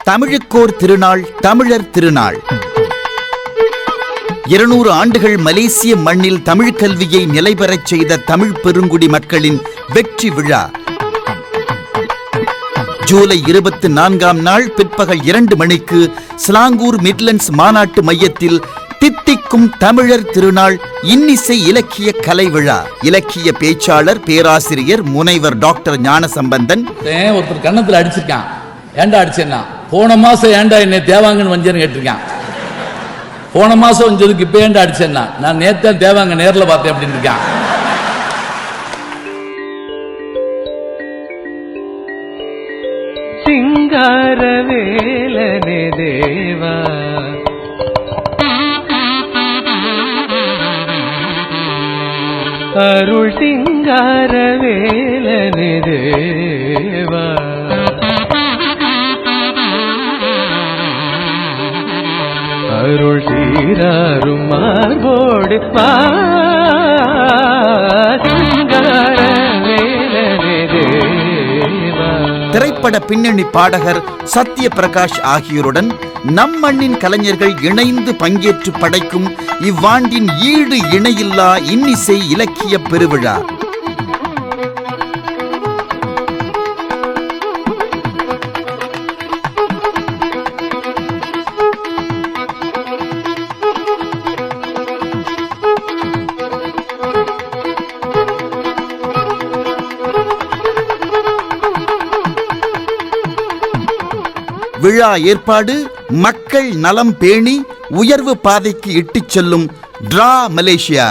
தமிழுக்கோர் திருநாள், தமிழர் திருநாள். 200 ஆண்டுகள் மலேசிய மண்ணில் தமிழ் கல்வியை நிலைபெறச் செய்த தமிழ் பெருங்குடி மக்களின் வெற்றி விழா. ஜூலை 24ஆம் நாள் பிற்பகல் 2 மணிக்கு ஸ்லாங்கூர் மிட்லண்ட்ஸ் மாநாட்டு மையத்தில் தித்திக்கும் தமிழர் திருநாள் இன்னிசை இலக்கிய கலை விழா. இலக்கிய பேச்சாளர், பேராசிரியர், முனைவர் டாக்டர் ஞானசம்பந்தன். ஒருத்தர் கன்னத்தில் அடிச்சிருக்கான். ஏண்டா அடிச்சேன்னா, போன மாசம் ஏண்டா என்னை தேவாங்கன்னு வஞ்சேன்னு கேட்டிருக்கான். போன மாசம் வஞ்சதுக்கு இப்ப ஏண்டா அடிச்சேன்னா, நான் நேத்தான் தேவாங்க நேரில் பார்த்தேன் அப்படின்னு இருக்கான். சிங்காரவேலனே தேவா, அருள் சிங்காரவேலனே தேவா, அருள் சீராரும் மார்போடு சிங்காரவேலனே தேவா. திரைப்பட பின்னணி பாடகர் சத்ய பிரகாஷ் ஆகியோருடன் நம் மண்ணின் கலைஞர்கள் இணைந்து பங்கேற்று படைக்கும் இவ்வாண்டின் ஈடு இணையில்லா இன்னிசை இலக்கிய பெருவிழா. விழா ஏற்பாடு மக்கள் நலம் பேணி உயர்வு பாதைக்கு இட்டுச் செல்லும் டிரா மலேசியா.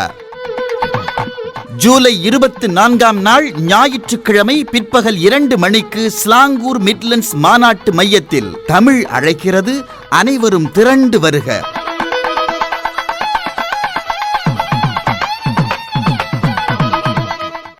ஜூலை 24ஆம் நாள் ஞாயிற்றுக்கிழமை பிற்பகல் 2 மணிக்கு ஸ்லாங்கூர் மிட்லண்ட்ஸ் மாநாட்டு மையத்தில் தமிழ் அழைக்கிறது. அனைவரும் திரண்டு வருக.